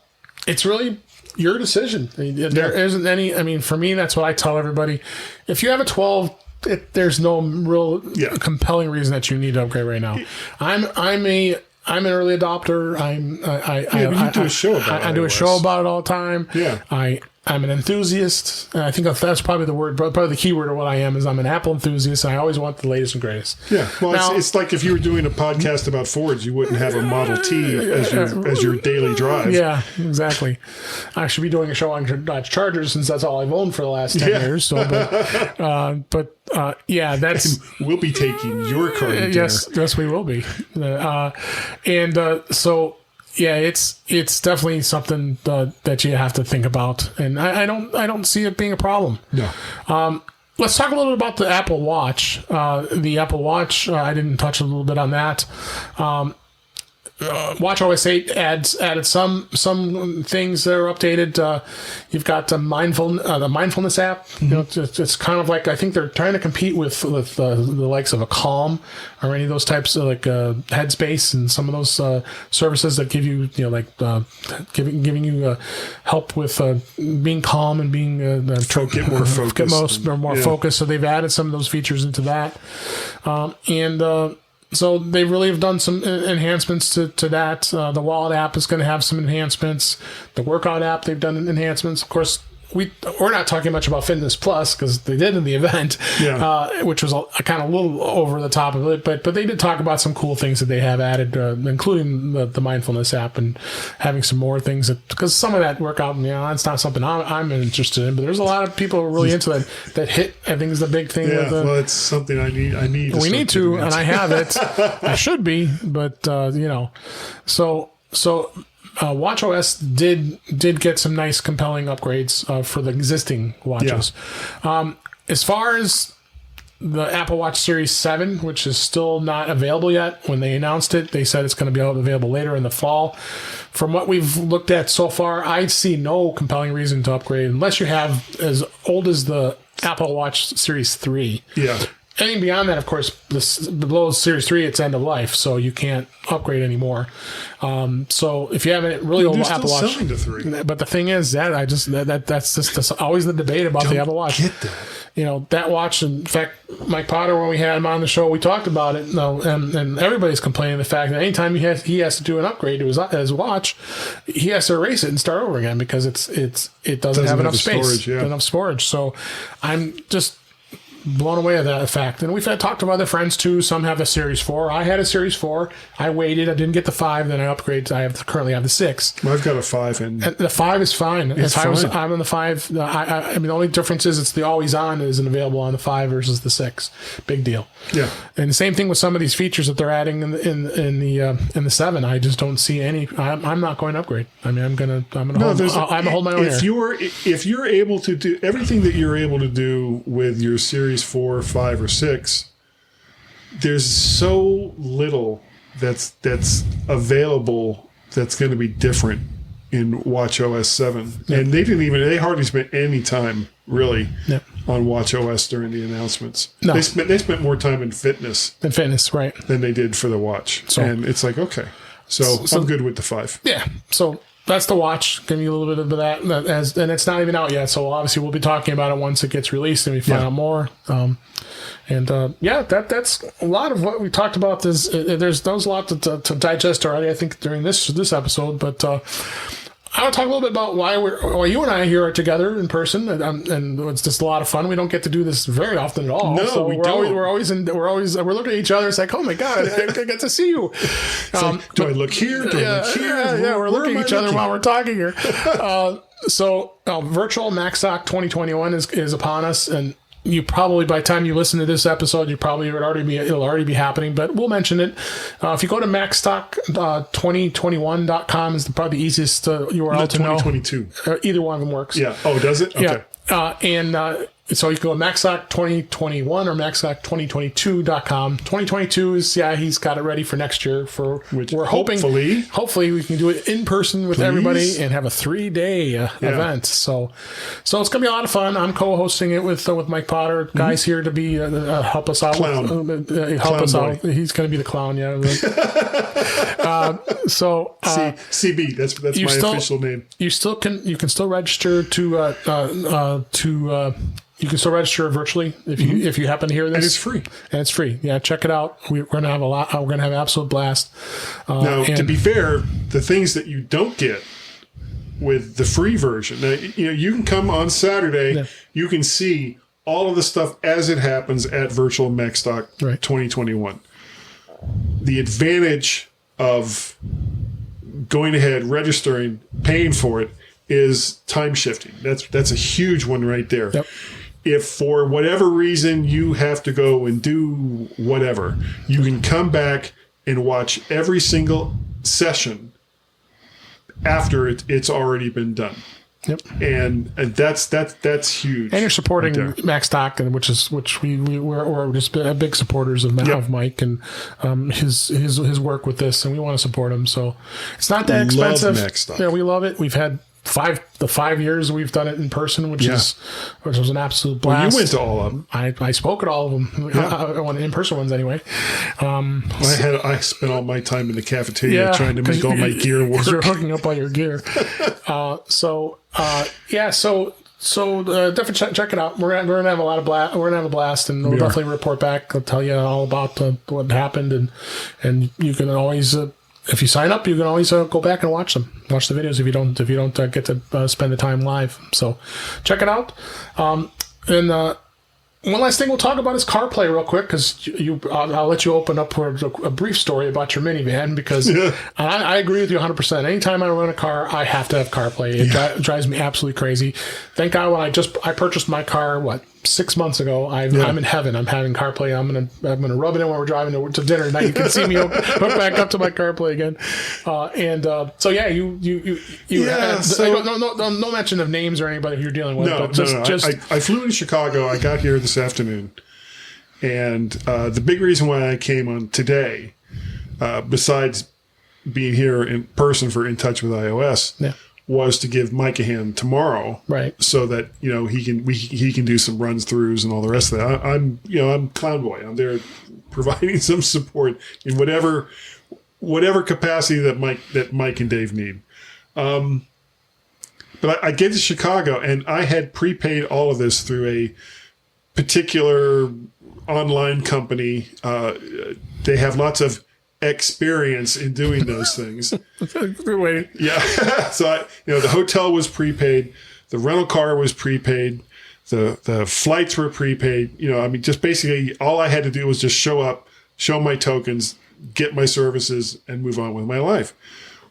it's really your decision. There isn't any. I mean, for me, that's what I tell everybody. If you have a 12, there's no real compelling reason that you need to upgrade right now. I'm an early adopter. You do a show about it. I do a show about it all the time. Yeah. I'm an enthusiast. And I think that's probably the word, probably the key word of what I am is I'm an Apple enthusiast. And I always want the latest and greatest. Yeah. Well, now, it's like if you were doing a podcast about Fords, you wouldn't have a Model T as your daily drive. Yeah, exactly. I should be doing a show on Dodge Chargers since that's all I've owned for the last 10 years. So, that's... And we'll be taking your car to dinner. Yes, we will be. It's definitely something that you have to think about, and I don't see it being a problem. No. Let's talk a little bit about the Apple Watch. The Apple Watch, I didn't touch a little bit on that. WatchOS 8 added some things that are updated. You've got the mindfulness app. Mm-hmm. It's kind of like, I think they're trying to compete with the likes of a Calm or any of those types of like Headspace and some of those services that give you giving you help with being calm and being get more focused. Get more focused. So they've added some of those features into that, so they really have done some enhancements to that. The Wallet app is going to have some enhancements. The Workout app, they've done enhancements. Of course, we're not talking much about Fitness Plus because they did in the event, which was a kind of a little over the top of it. But they did talk about some cool things that they have added, including the mindfulness app and having some more things. Because some of that workout, it's not something I'm interested in. But there's a lot of people who are really into that HIIT, I think, is the big thing. Yeah, well, it's something I need. We need to, and I have it. I should be, but so. WatchOS did get some nice, compelling upgrades for the existing watches. Yeah. As far as the Apple Watch Series 7, which is still not available yet, when they announced it, they said it's going to be available later in the fall. From what we've looked at so far, I see no compelling reason to upgrade unless you have as old as the Apple Watch Series 3. Yeah. anything beyond that, of course, below Series 3, it's end of life, so you can't upgrade anymore. So if you have a really old Apple Watch, selling the 3. But the thing is that's always the debate about the Apple Watch. Get that. You know, that watch, in fact, Mike Potter, when we had him on the show, we talked about it, and everybody's complaining the fact that anytime he has to do an upgrade to his watch, he has to erase it and start over again because it doesn't have enough space, enough storage. So I'm just blown away at that fact. And we've talked to other friends too. Some have a Series 4. I had a Series 4. I waited. I didn't get the 5. Then I upgraded. I currently have the 6. Well, I've got a 5, and the 5 is fine. I'm on the 5. I mean, the only difference is it's the always on isn't available on the 5 versus the 6. Big deal. Yeah. And the same thing with some of these features that they're adding in the 7. I just don't see any. I'm not going to upgrade. I mean, I'm gonna hold my own here. If you're able to do everything that you're able to do with your Series 4, 5, or 6, there's so little that's available that's going to be different in watchOS 7. Yep. And they hardly spent any time really on watchOS during the announcements. No. They spent more time in fitness. Right. Than they did for the watch. So, and it's like, okay. So I'm good with the 5. Yeah. So that's the watch. Give you a little bit of that, and it's not even out yet. So obviously we'll be talking about it once it gets released and we find out more. That's a lot of what we talked about. There's a lot to digest already, I think, during this episode. But I want to talk a little bit about why you and I here are together in person, and it's just a lot of fun. We don't get to do this very often at all. No, so we don't. We're looking at each other. It's like, oh my god, I get to see you. Do I look here? Do I look here? Yeah, we're looking at each other while we're talking here. Virtual Macstock 2021 is upon us, and you probably, by the time you listen to this episode, it'll already be happening, but we'll mention it. If you go to Macstock2021.com is probably the easiest URL to know. 2022. Either one of them works. Yeah. Oh, does it? Okay. Yeah. So you can go to Macstock 2021 or Macstock2022.com. 2022 is, he's got it ready for next year. We're hoping, hopefully we can do it in person with everybody and have a 3-day event. So it's going to be a lot of fun. I'm co-hosting it with Mike Potter. Guy's here to be help us out. Clown. Help us out. He's going to be the clown. Yeah. CB. That's my official name. You can still register you can still register virtually if you happen to hear this. And it's free. Yeah, check it out. We're gonna have we're gonna have an absolute blast. Now, to be fair, the things that you don't get with the free version, now, you can come on Saturday. Yeah. You can see all of the stuff as it happens at Virtual Macstock 2021. The advantage of going ahead, registering, paying for it is time shifting. That's a huge one right there. Yep. If for whatever reason you have to go and do whatever, you can come back and watch every single session after it's already been done. Yep. And that's huge. And you're supporting Macstock, which we're just big supporters of Mike and his work with this, and we want to support him. So it's not that expensive. Macstock. Yeah, we love it. We've had 5 years we've done it in person, which was an absolute blast. Well, you went to all of them. I spoke at all of them. In person ones anyway. I spent all my time in the cafeteria trying to make all my gear work. You're hooking up all your gear. So definitely check it out. We're gonna have a lot of blast. We're gonna have a blast, and we'll definitely report back. I'll tell you all about what happened, and you can always. If you sign up, you can always go back and watch the videos if you don't get to spend the time live. So check it out. One last thing we'll talk about is CarPlay real quick, because I'll let you open up for a brief story about your minivan, because I agree with you 100%. Anytime I run a car, I have to have CarPlay. It drives me absolutely crazy. Thank God when I purchased my car, 6 months ago, I'm in heaven. I'm having CarPlay. I'm gonna rub it in when we're driving to dinner tonight. You can see me hook back up to my CarPlay again. No mention of names or anybody you're dealing with. I flew to Chicago. I got here this afternoon, and the big reason why I came on today, besides being here in person for In Touch with iOS, was to give Mike a hand tomorrow, Right. so that he can do some runs throughs and all the rest of that. I'm Clown Boy. I'm there providing some support in whatever capacity that Mike and Dave need. But I get to Chicago, and I had prepaid all of this through a particular online company. They have lots of experience in doing those things. Wait. Yeah. So the hotel was prepaid, the rental car was prepaid, the flights were prepaid. Just basically all I had to do was just show up, show my tokens, get my services, and move on with my life.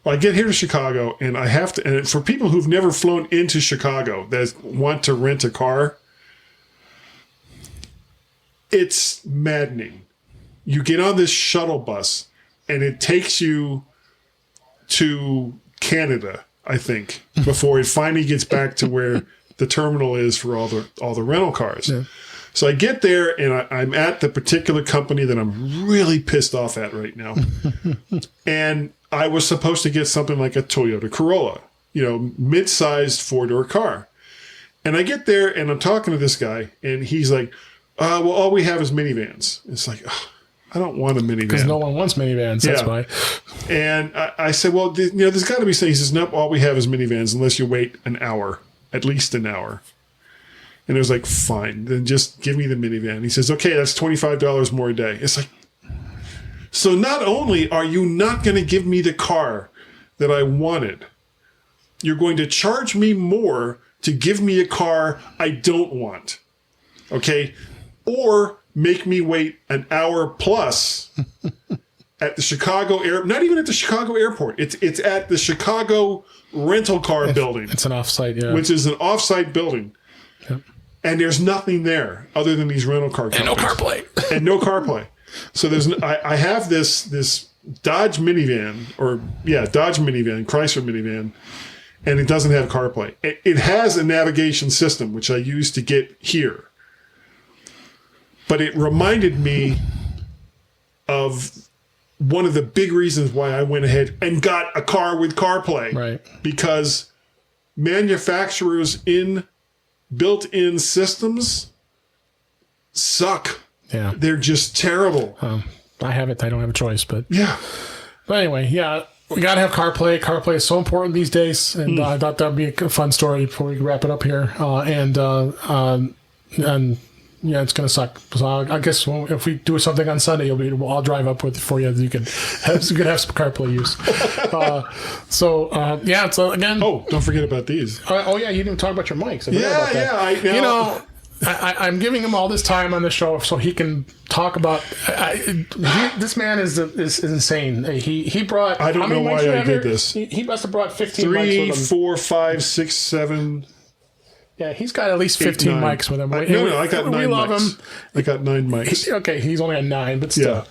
Well, I get here to Chicago, and I have to. And for people who've never flown into Chicago that want to rent a car, it's maddening. You get on this shuttle bus, and it takes you to Canada, I think, before it finally gets back to where the terminal is for all the rental cars. Yeah. So I get there, and I'm at the particular company that I'm really pissed off at right now. And I was supposed to get something like a Toyota Corolla, mid-sized 4-door car. And I get there, and I'm talking to this guy, and he's like, well, all we have is minivans. It's like, I don't want a minivan. Because no one wants minivans, that's why. And I said, well, there's got to be something. He says, nope, all we have is minivans unless you wait an hour, at least an hour. And it was like, fine, then just give me the minivan. He says, okay, that's $25 more a day. It's like, so not only are you not going to give me the car that I wanted, you're going to charge me more to give me a car I don't want. Okay? Or make me wait an hour plus at the Chicago not even at the Chicago airport. It's at the Chicago rental car building. It's an offsite, yeah. Which is an offsite building. Yep. And there's nothing there other than these rental car companies. And no CarPlay. And no CarPlay. So I have this Dodge minivan, Chrysler minivan, and it doesn't have CarPlay. It has a navigation system, which I use to get here. But it reminded me of one of the big reasons why I went ahead and got a car with CarPlay. Right. Because manufacturers built-in systems suck. Yeah. They're just terrible. I have it. I don't have a choice, but yeah. But anyway, yeah, we got to have CarPlay. CarPlay is so important these days, and I thought that'd be a fun story before we wrap it up here. And yeah, it's gonna suck. So I guess if we do something on Sunday, I'll drive up with it for you. You can have some CarPlay use. Yeah. So again. Oh, don't forget about these. Oh yeah, you didn't even talk about your mics. I know. I'm giving him all this time on the show so he can talk about. This man is insane. He brought. I don't know why I did this. He must have brought 15 mics with him. 3, 4, 5, 6, 7. Yeah, mics got at least 15 mics with him. No, I got 9 mics. Love him. I got 9 mics. Okay, he's only at 9, but still.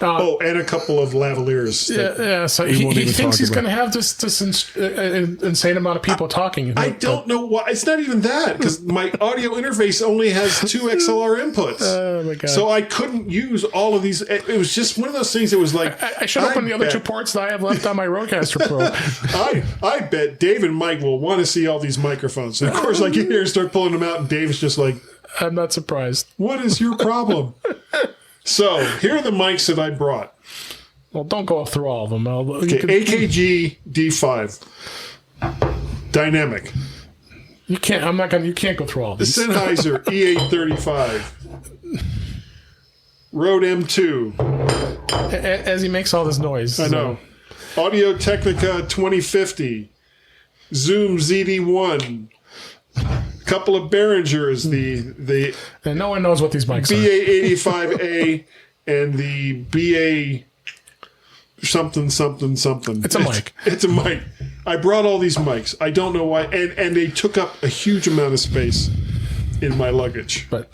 Yeah. And a couple of lavaliers. Yeah. So he thinks he's going to have this insane amount of people talking. I don't know why. It's not even that, because my audio interface only has 2 XLR inputs. Oh my god! So I couldn't use all of these. It was just one of those things. It was like I should open the other 2 ports that I have left on my Rodecaster Pro. I bet Dave and Mike will want to see all these microphones. And of course, I get here and start pulling them out, and Dave is just like, I'm not surprised. What is your problem? So here are the mics that I brought. Well, don't go through all of them. AKG D5 dynamic. You can't. I'm not gonna. You can't go through all of these. The Sennheiser E835. Rode M2. As he makes all this noise. I know. Audio Technica 2050. Zoom ZD1. Couple of Behringers, the and no one knows what these mics are. BA85A and the BA something. It's a mic. It's a mic. I brought all these mics. I don't know why, and they took up a huge amount of space in my luggage. But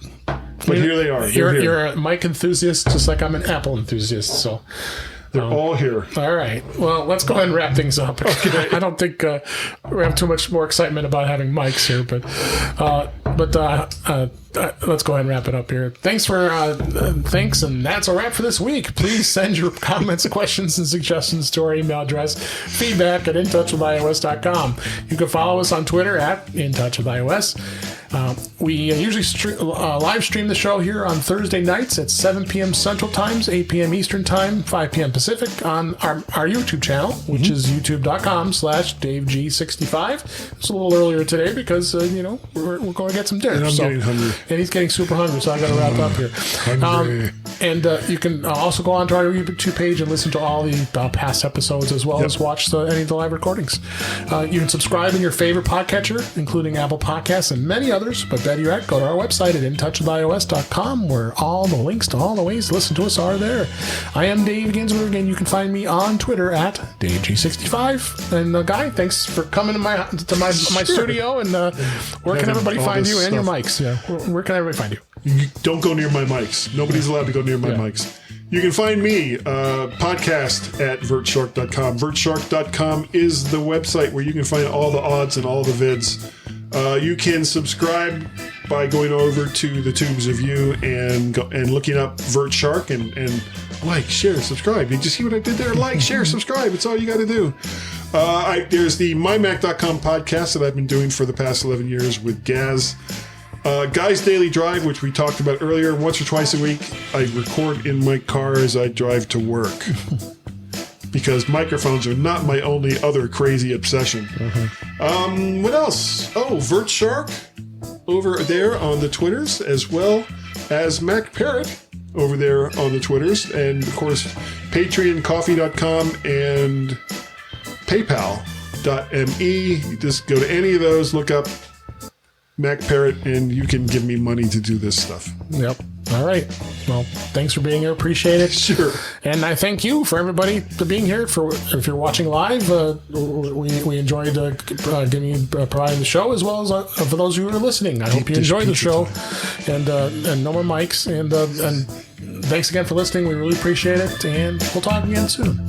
here they are. You're a mic enthusiast, just like I'm an Apple enthusiast. So. They're all here. All right. Well, let's go ahead and wrap things up. Okay. I don't think we have too much more excitement about having mics here, but let's go ahead and wrap it up here. Thanks, and that's a wrap for this week. Please send your comments, questions, and suggestions to our email address, feedback@intouchwithios.com. You can follow us on Twitter @intouchwithios. We usually live stream the show here on Thursday nights at 7 p.m. Central Times, 8 p.m. Eastern Time, 5 p.m. Pacific on our YouTube channel, which is youtube.com/DaveG65. It's a little earlier today because, we're going to get some dinner. And I'm getting hungry. And he's getting super hungry, so I got to wrap up here. And you can also go onto our YouTube page and listen to all the past episodes as well as watch any of the live recordings. You can subscribe in your favorite podcatcher, including Apple Podcasts and many others. But better yet, go to our website at intouchwithios.com, where all the links to all the ways to listen to us are there. I am Dave Ginsberg, and you can find me on Twitter @DaveG65. And Guy, thanks for coming to my studio. And where can everybody find you and your mics? Yeah, where can everybody find you? Don't go near my mics. Nobody's allowed to go near my mics. You can find me, podcast at vertshark.com. Vertshark.com is the website where you can find all the odds and all the vids. You can subscribe by going over to the Tubes of You and looking up VertShark and like, share, subscribe. Did you see what I did there? Like, share, subscribe. It's all you got to do. There's the mymac.com podcast that I've been doing for the past 11 years with Gaz. Guy's Daily Drive, which we talked about earlier, once or twice a week, I record in my car as I drive to work. Because microphones are not my only other crazy obsession. What else? Oh, VertShark over there on the Twitters, as well as Mac Parrot over there on the Twitters. And, of course, Patreon, Coffee.com, and PayPal.me. Just go to any of those, look up Mac Parrot, and you can give me money to do this stuff. Yep. All right. Well, thanks for being here. Appreciate it. Sure. And I thank you for everybody for being here. If you're watching live, we enjoyed providing the show, as well as for those who are listening. I hope you enjoyed the show. And no more mics. And thanks again for listening. We really appreciate it. And we'll talk again soon.